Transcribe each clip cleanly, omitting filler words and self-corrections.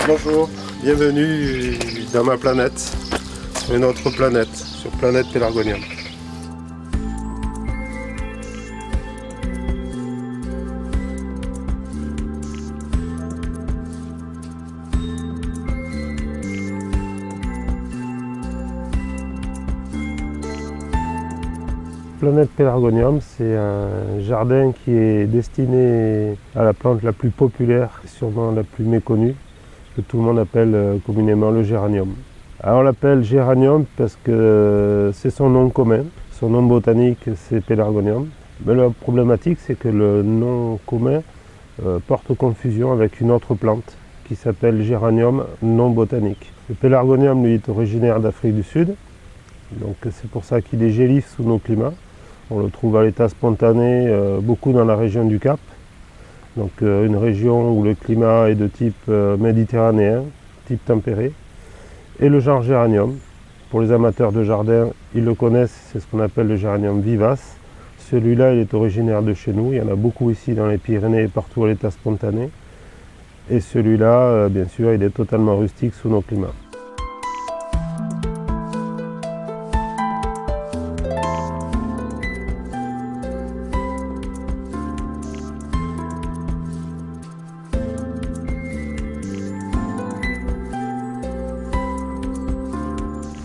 Bonjour, bienvenue dans ma planète, sur une autre planète, sur planète Pélargonium. Planète Pélargonium, c'est un jardin qui est destiné à la plante la plus populaire, sûrement la plus méconnue, que tout le monde appelle communément le géranium. Alors on l'appelle géranium parce que c'est son nom commun, son nom botanique c'est Pélargonium. Mais la problématique c'est que le nom commun porte confusion avec une autre plante qui s'appelle géranium non botanique. Le Pélargonium lui est originaire d'Afrique du Sud, donc c'est pour ça qu'il est gélif sous nos climats. On le trouve à l'état spontané beaucoup dans la région du Cap, donc une région où le climat est de type méditerranéen, type tempéré. Et le genre géranium, pour les amateurs de jardin, ils le connaissent, c'est ce qu'on appelle le géranium vivace. Celui-là, il est originaire de chez nous, il y en a beaucoup ici dans les Pyrénées et partout à l'état spontané. Et celui-là, bien sûr, il est totalement rustique sous nos climats.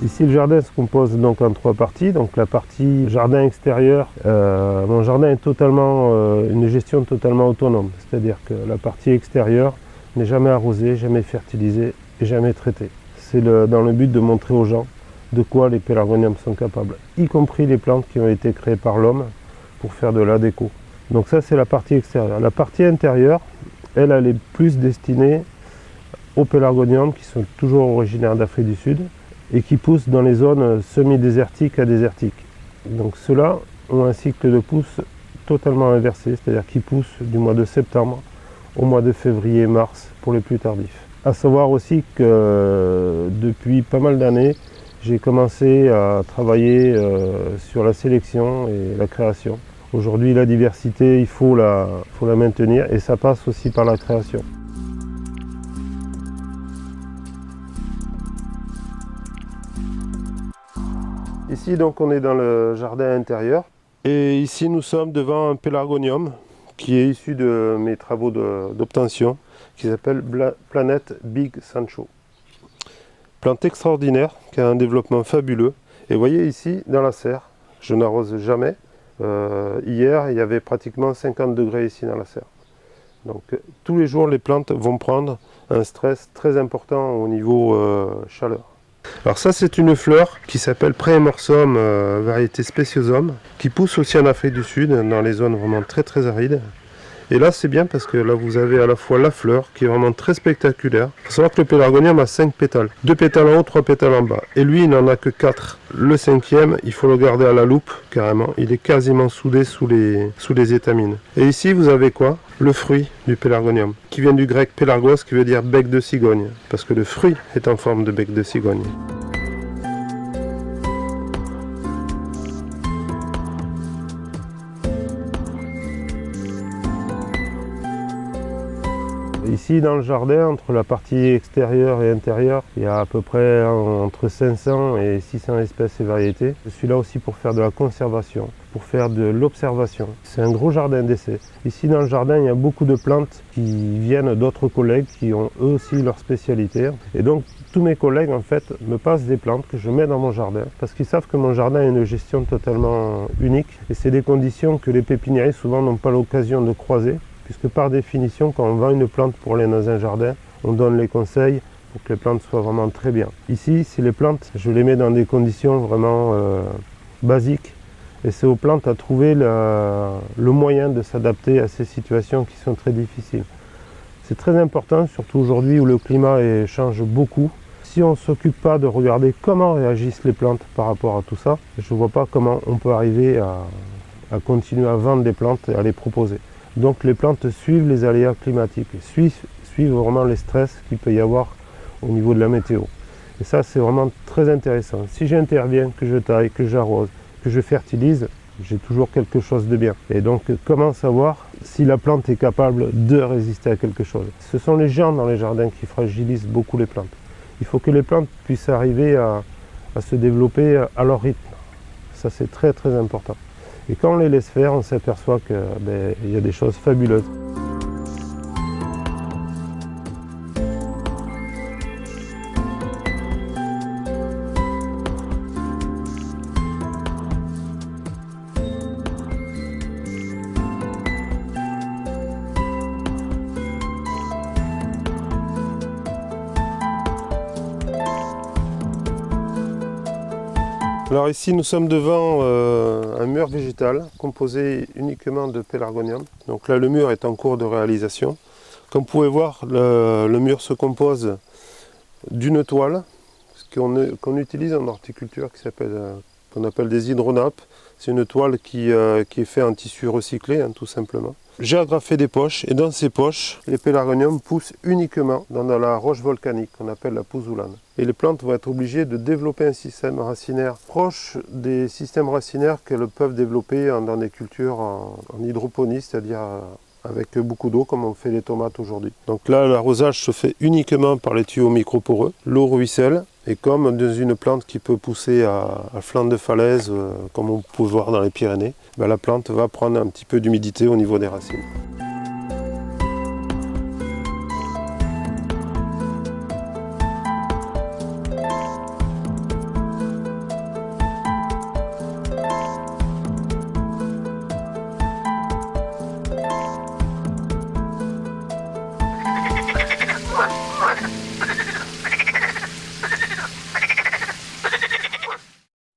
Ici, le jardin se compose donc en trois parties. Donc la partie jardin extérieur, mon jardin est totalement une gestion totalement autonome. C'est-à-dire que la partie extérieure n'est jamais arrosée, jamais fertilisée et jamais traitée. C'est dans le but de montrer aux gens de quoi les pélargoniums sont capables, y compris les plantes qui ont été créées par l'homme pour faire de la déco. Donc ça, c'est la partie extérieure. La partie intérieure, elle est plus destinée aux pélargoniums qui sont toujours originaires d'Afrique du Sud et qui poussent dans les zones semi-désertiques à désertiques. Donc ceux-là ont un cycle de pousse totalement inversé, c'est-à-dire qu'ils poussent du mois de septembre au mois de février-mars pour les plus tardifs. À savoir aussi que depuis pas mal d'années, j'ai commencé à travailler sur la sélection et la création. Aujourd'hui, la diversité, il faut la maintenir et ça passe aussi par la création. Ici donc on est dans le jardin intérieur et ici nous sommes devant un pélargonium qui est issu de mes travaux d'obtention qui s'appelle Planète Big Sancho. Plante extraordinaire qui a un développement fabuleux et vous voyez ici dans la serre, je n'arrose jamais. Hier il y avait pratiquement 50 degrés ici dans la serre. Donc tous les jours les plantes vont prendre un stress très important au niveau chaleur. Alors ça c'est une fleur qui s'appelle Prémorsum variété Speciosum qui pousse aussi en Afrique du Sud dans les zones vraiment très arides. Et là c'est bien parce que là vous avez à la fois la fleur qui est vraiment très spectaculaire. Il faut savoir que le pélargonium a 5 pétales, 2 pétales en haut, 3 pétales en bas. Et lui il n'en a que 4. Le 5e il faut le garder à la loupe carrément, il est quasiment soudé sous les étamines. Et ici vous avez quoi? Le fruit du pélargonium, qui vient du grec pélargos, qui veut dire bec de cigogne, parce que le fruit est en forme de bec de cigogne. Ici dans le jardin, entre la partie extérieure et intérieure, il y a à peu près entre 500 et 600 espèces et variétés. Je suis là aussi pour faire de la conservation, pour faire de l'observation. C'est un gros jardin d'essai. Ici dans le jardin, il y a beaucoup de plantes qui viennent d'autres collègues qui ont eux aussi leur spécialité. Et donc tous mes collègues en fait me passent des plantes que je mets dans mon jardin parce qu'ils savent que mon jardin a une gestion totalement unique et c'est des conditions que les pépiniéristes souvent n'ont pas l'occasion de croiser. Puisque par définition, quand on vend une plante pour aller dans un jardin, on donne les conseils pour que les plantes soient vraiment très bien. Ici, si les plantes, je les mets dans des conditions vraiment basiques. Et c'est aux plantes à trouver le moyen de s'adapter à ces situations qui sont très difficiles. C'est très important, surtout aujourd'hui où le climat change beaucoup. Si on ne s'occupe pas de regarder comment réagissent les plantes par rapport à tout ça, je ne vois pas comment on peut arriver à continuer à vendre des plantes et à les proposer. Donc les plantes suivent les aléas climatiques, suivent vraiment les stress qu'il peut y avoir au niveau de la météo. Et ça c'est vraiment très intéressant. Si j'interviens, que je taille, que j'arrose, que je fertilise, j'ai toujours quelque chose de bien. Et donc comment savoir si la plante est capable de résister à quelque chose? Ce sont les gens dans les jardins qui fragilisent beaucoup les plantes. Il faut que les plantes puissent arriver à se développer à leur rythme. Ça c'est très très important. Et quand on les laisse faire, on s'aperçoit qu'il y a des choses fabuleuses. Alors ici nous sommes devant un mur végétal composé uniquement de pélargonium. Donc là le mur est en cours de réalisation. Comme vous pouvez voir, le mur se compose d'une toile qu'on utilise en horticulture qu'on appelle des hydronappes. C'est une toile qui est faite en tissu recyclé, hein, tout simplement. J'ai agrafé des poches et dans ces poches, les pélargoniums poussent uniquement dans de la roche volcanique qu'on appelle la pouzoulane. Et les plantes vont être obligées de développer un système racinaire proche des systèmes racinaires qu'elles peuvent développer dans des cultures en hydroponie, c'est-à-dire avec beaucoup d'eau comme on fait les tomates aujourd'hui. Donc là l'arrosage se fait uniquement par les tuyaux microporeux, l'eau ruisselle et comme dans une plante qui peut pousser à flanc de falaise comme on peut voir dans les Pyrénées, la plante va prendre un petit peu d'humidité au niveau des racines.